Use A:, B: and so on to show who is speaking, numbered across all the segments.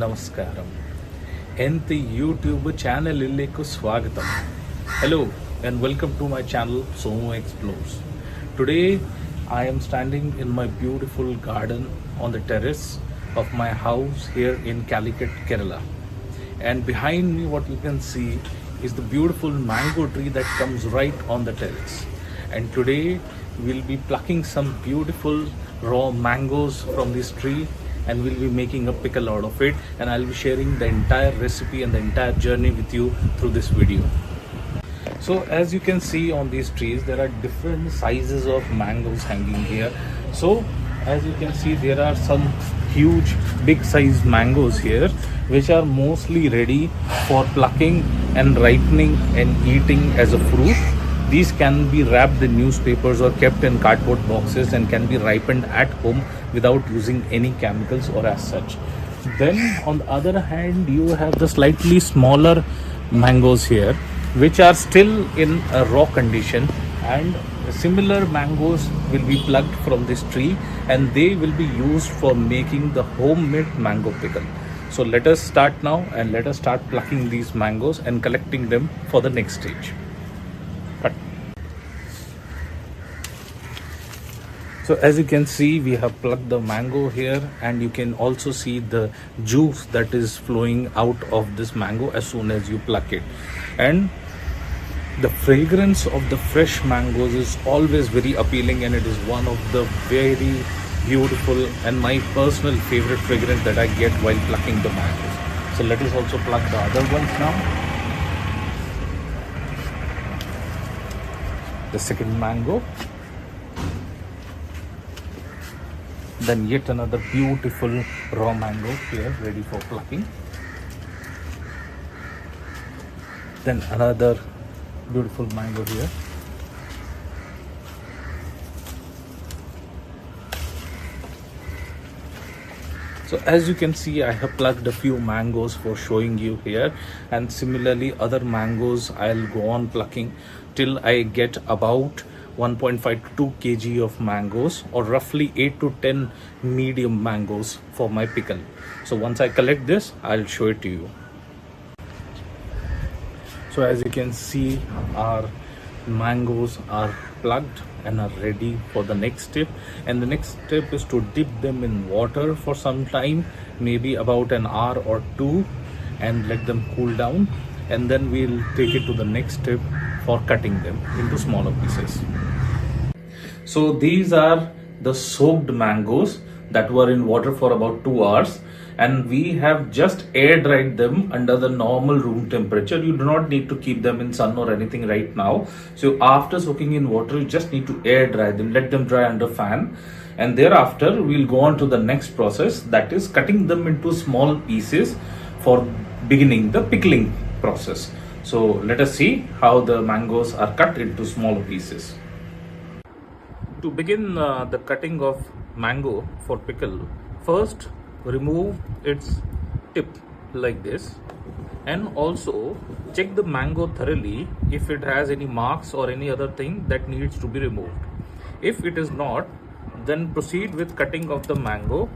A: Namaskaram. Enti YouTube channel illeku swagatam. Hello and welcome to my channel Somu Explores. Today I am standing in my beautiful garden on the terrace of my house here in Calicut, Kerala. And behind me what you can see is the beautiful mango tree that comes right on the terrace. And today we'll be plucking some beautiful raw mangoes from this tree and we'll be making a pickle out of it, and I'll be sharing the entire recipe and the entire journey with you through this video. So as you can see on these trees, there are different sizes of mangoes hanging here. So as you can see, there are some huge big sized mangoes here which are mostly ready for plucking and ripening and eating as a fruit. These can be wrapped in newspapers or kept in cardboard boxes and can be ripened at home without using any chemicals or as such. Then on the other hand, you have the slightly smaller mangoes here which are still in a raw condition, and similar mangoes will be plucked from this tree and they will be used for making the homemade mango pickle. So let us start now and let us start plucking these mangoes and collecting them for the next stage. So as you can see, we have plucked the mango here, and you can also see the juice that is flowing out of this mango as soon as you pluck it. And the fragrance of the fresh mangoes is always very appealing, and it is one of the very beautiful and my personal favorite fragrance that I get while plucking the mangoes. So let us also pluck the other ones now. The second mango. Then yet another beautiful raw mango here ready for plucking. Then another beautiful mango here. So as you can see, I have plucked a few mangoes for showing you here, and similarly other mangoes I'll go on plucking till I get about 1.5 to 2 kg of mangoes, or roughly 8 to 10 medium mangoes for my pickle. So once I collect this, I'll show it to you. So as you can see, our mangoes are plucked and are ready for the next step, and the next step is to dip them in water for some time, maybe about an hour or two, and let them cool down, and then we'll take it to the next step for cutting them into smaller pieces. So these are the soaked mangoes that were in water for about 2 hours, and we have just air dried them under the normal room temperature. You do not need to keep them in sun or anything right now. So after soaking in water, you just need to air dry them, let them dry under fan, and thereafter we'll go on to the next process, that is cutting them into small pieces for beginning the pickling process. So let us see how the mangoes are cut into smaller pieces. To begin the cutting of mango for pickle, first remove its tip like this, and also check the mango thoroughly if it has any marks or any other thing that needs to be removed. If it is not, then proceed with cutting of the mango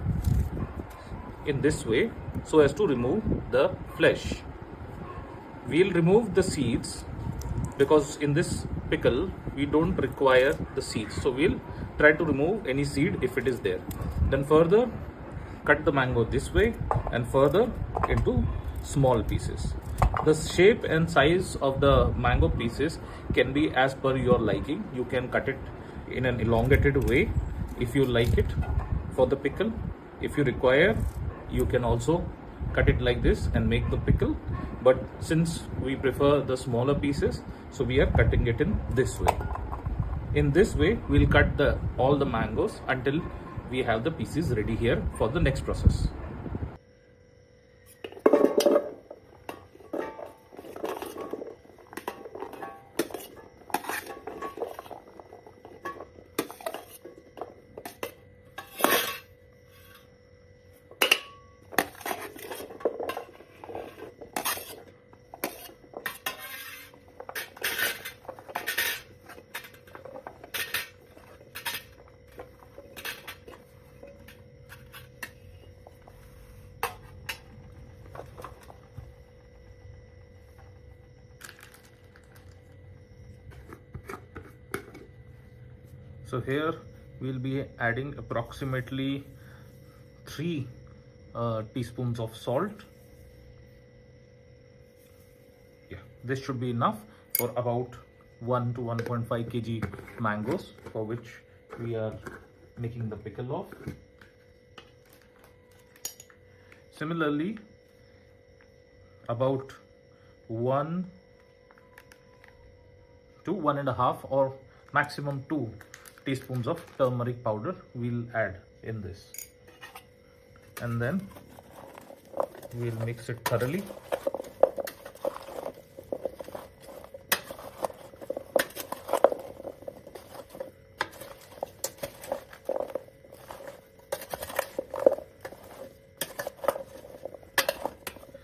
A: in this way so as to remove the flesh. We'll remove the seeds because in this pickle we don't require the seeds, so we'll try to remove any seed if it is there. Then further cut the mango this way and further into small pieces. The shape and size of the mango pieces can be as per your liking. You can cut it in an elongated way if you like it for the pickle. If you require, you can also cut it like this and make the pickle, but since we prefer the smaller pieces, so we are cutting it in this way. In this way we'll cut all the mangoes until we have the pieces ready here for the next process. So here we'll be adding approximately 3 teaspoons of salt. Yeah, this should be enough for about 1 to 1.5 kg mangoes, for which we are making the pickle of. Similarly, about 1 to 1.5 or maximum 2 teaspoons of turmeric powder we'll add in this, and then we'll mix it thoroughly.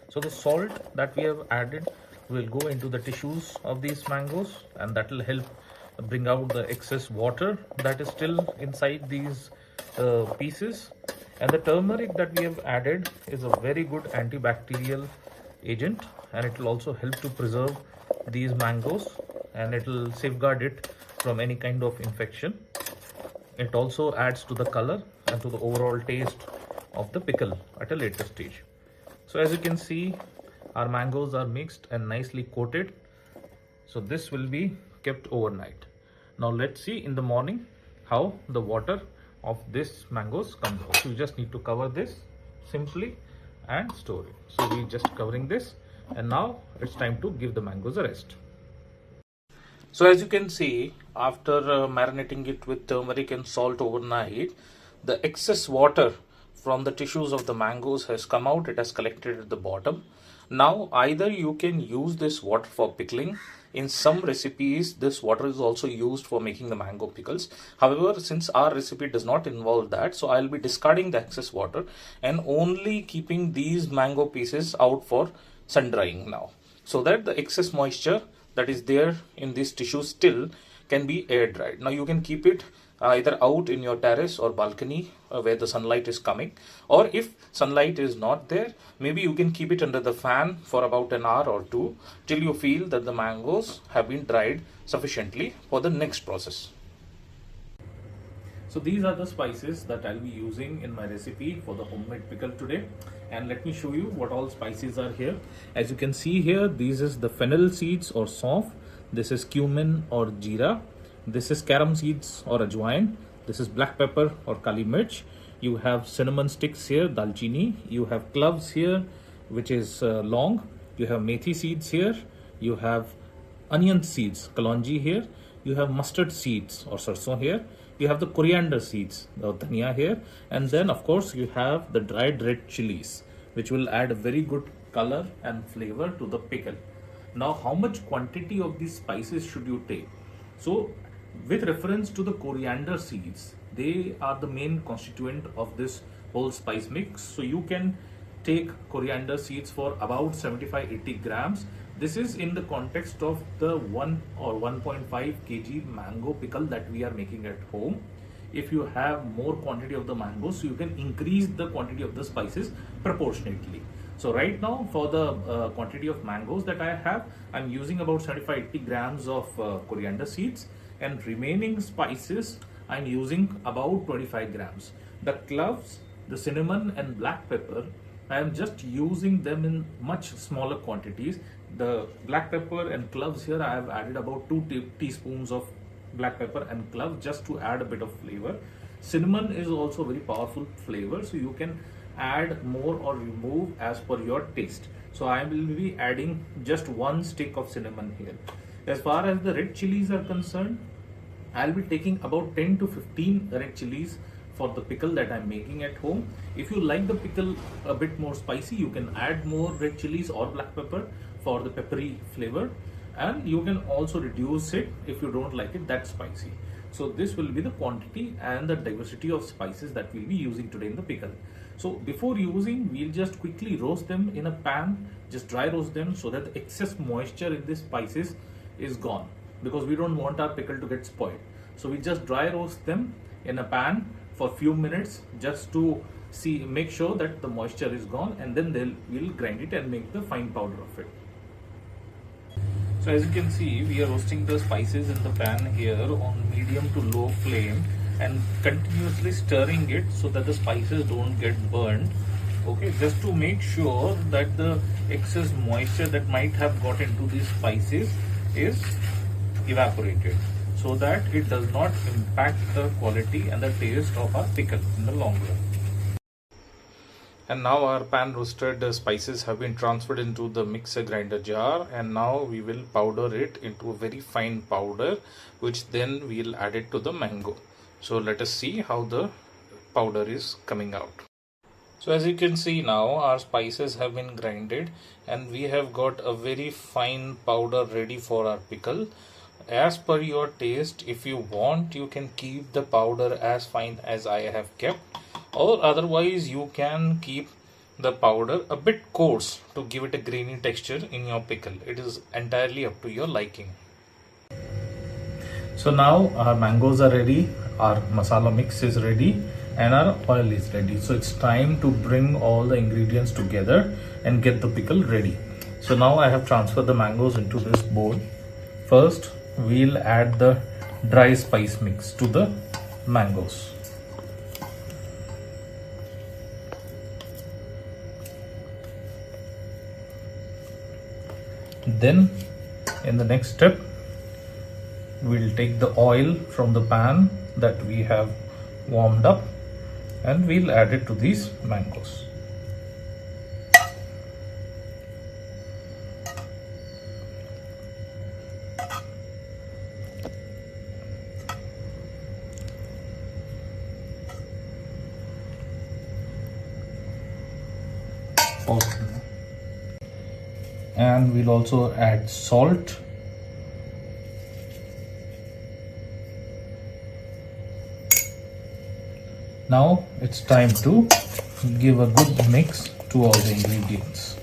A: So the salt that we have added will go into the tissues of these mangoes, and that will help bring out the excess water that is still inside these pieces. And the turmeric that we have added is a very good antibacterial agent, and it will also help to preserve these mangoes, and it will safeguard it from any kind of infection. It also adds to the color and to the overall taste of the pickle at a later stage. So as you can see, our mangoes are mixed and nicely coated. So this will be kept overnight. Now let's see in the morning how the water of this mangoes comes out. So you just need to cover this simply and store it. So we're just covering this, and now it's time to give the mangoes a rest. So as you can see, after marinating it with turmeric and salt overnight, the excess water from the tissues of the mangoes has come out. It has collected at the bottom. Now either you can use this water for pickling. In some recipes, this water is also used for making the mango pickles. However, since our recipe does not involve that, so I'll be discarding the excess water and only keeping these mango pieces out for sun drying now, so that the excess moisture that is there in this tissue still can be air dried. Now you can keep it either out in your terrace or balcony where the sunlight is coming, or if sunlight is not there, maybe you can keep it under the fan for about an hour or two till you feel that the mangoes have been dried sufficiently for the next process. So these are the spices that I'll be using in my recipe for the homemade pickle today, and let me show you what all spices are here. As you can see here, this is the fennel seeds or saunf, this is cumin or jeera, this is carom seeds or ajwain, this is black pepper or kali mirch, you have cinnamon sticks here, dalchini, you have cloves here which is long, you have methi seeds here, you have onion seeds, kalonji here, you have mustard seeds or sarson here, you have the coriander seeds or dhania here, and then of course you have the dried red chilies, which will add a very good color and flavor to the pickle. Now how much quantity of these spices should you take? So with reference to the coriander seeds, they are the main constituent of this whole spice mix. So you can take coriander seeds for about 75-80 grams. This is in the context of the 1 or 1.5 kg mango pickle that we are making at home. If you have more quantity of the mangoes, so you can increase the quantity of the spices proportionately. So right now for the quantity of mangoes that I have, I'm using about 75-80 grams of coriander seeds, and remaining spices I'm using about 25 grams. The cloves, the cinnamon and black pepper, I am just using them in much smaller quantities. The black pepper and cloves here, I have added about 2 teaspoons of black pepper and clove just to add a bit of flavor. Cinnamon is also very powerful flavor, so you can add more or remove as per your taste. So I will be adding just 1 stick of cinnamon here. As far as the red chilies are concerned, I'll be taking about 10 to 15 red chilies for the pickle that I'm making at home. If you like the pickle a bit more spicy, you can add more red chilies or black pepper for the peppery flavor, and you can also reduce it if you don't like it that spicy. So this will be the quantity and the diversity of spices that we'll be using today in the pickle. So before using, we'll just quickly roast them in a pan, just dry roast them so that the excess moisture in the spices is gone, because we don't want our pickle to get spoiled. So we just dry roast them in a pan for a few minutes just to make sure that the moisture is gone, and then we'll grind it and make the fine powder of it. So as you can see, we are roasting the spices in the pan here on medium to low flame and continuously stirring it so that the spices don't get burned. Okay, just to make sure that the excess moisture that might have got into these spices is evaporated, so that it does not impact the quality and the taste of our pickle in the long run. And now our pan roasted spices have been transferred into the mixer grinder jar, and now we will powder it into a very fine powder, which then we will add it to the mango. So let us see how the powder is coming out. So as you can see now, our spices have been grinded and we have got a very fine powder ready for our pickle. As per your taste, if you want, you can keep the powder as fine as I have kept, or otherwise you can keep the powder a bit coarse to give it a grainy texture in your pickle. It is entirely up to your liking. So now our mangoes are ready, our masala mix is ready, and our oil is ready. So it's time to bring all the ingredients together and get the pickle ready. So now I have transferred the mangoes into this bowl. First we'll add the dry spice mix to the mangoes. Then in the next step, we'll take the oil from the pan that we have warmed up and we'll add it to these mangoes. And we'll also add salt. Now it's time to give a good mix to all the ingredients.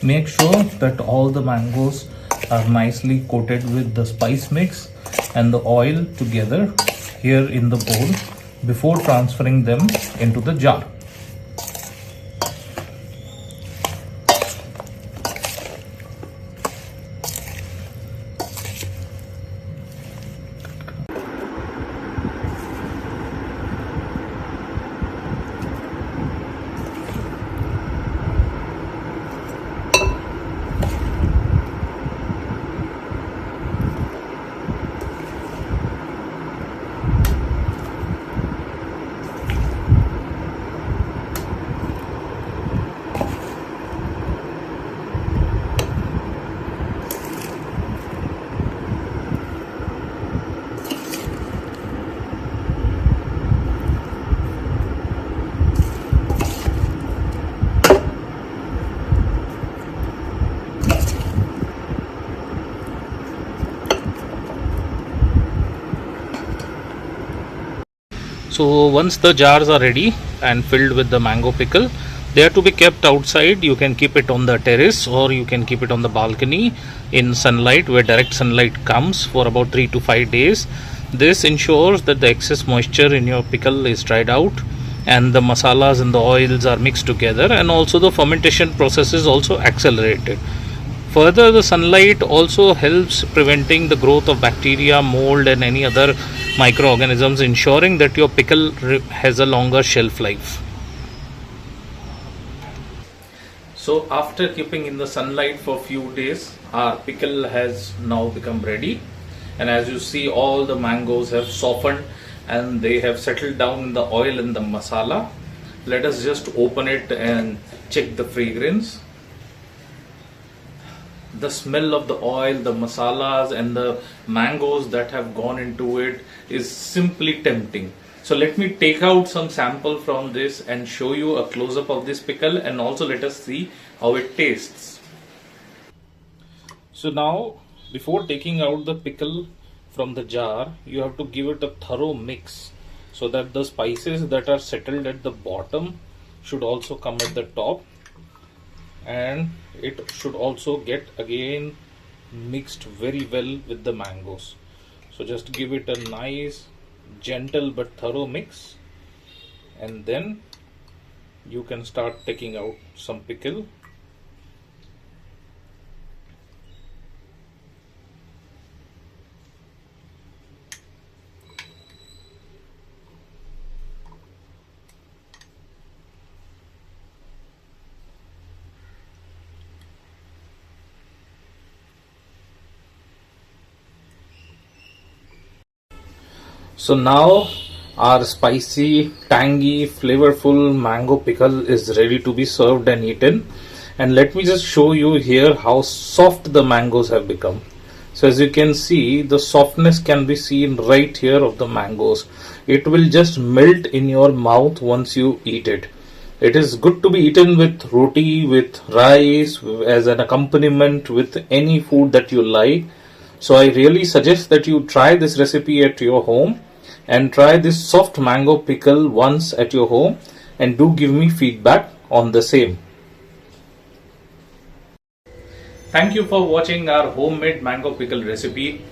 A: Make sure that all the mangoes are nicely coated with the spice mix and the oil together here in the bowl before transferring them into the jar. So once the jars are ready and filled with the mango pickle, they are to be kept outside. You can keep it on the terrace or you can keep it on the balcony in sunlight where direct sunlight comes for about 3 to 5 days. This ensures that the excess moisture in your pickle is dried out and the masalas and the oils are mixed together, and also the fermentation process is also accelerated. Further, the sunlight also helps preventing the growth of bacteria, mold and any other microorganisms, ensuring that your pickle has a longer shelf life. So after keeping in the sunlight for a few days, our pickle has now become ready, and as you see, all the mangoes have softened and they have settled down in the oil and the masala. Let us just open it and check the fragrance. The smell of the oil, the masalas and the mangoes that have gone into it is simply tempting. So let me take out some sample from this and show you a close-up of this pickle, and also let us see how it tastes. So now, before taking out the pickle from the jar, you have to give it a thorough mix so that the spices that are settled at the bottom should also come at the top, and it should also get again mixed very well with the mangoes. So just give it a nice gentle but thorough mix, and then you can start taking out some pickle. So now our spicy, tangy, flavorful mango pickle is ready to be served and eaten. And let me just show you here how soft the mangoes have become. So as you can see, the softness can be seen right here of the mangoes. It will just melt in your mouth once you eat it. It is good to be eaten with roti, with rice, as an accompaniment with any food that you like. So I really suggest that you try this recipe at your home and try this soft mango pickle once at your home, and do give me feedback on the same. Thank you for watching our homemade mango pickle recipe.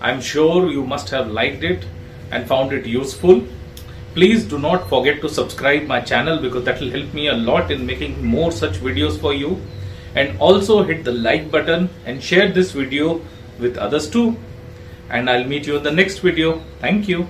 A: I'm sure you must have liked it and found it useful. Please do not forget to subscribe my channel, because that will help me a lot in making more such videos for you. And also hit the like button and share this video with others too. And I'll meet you in the next video. Thank you.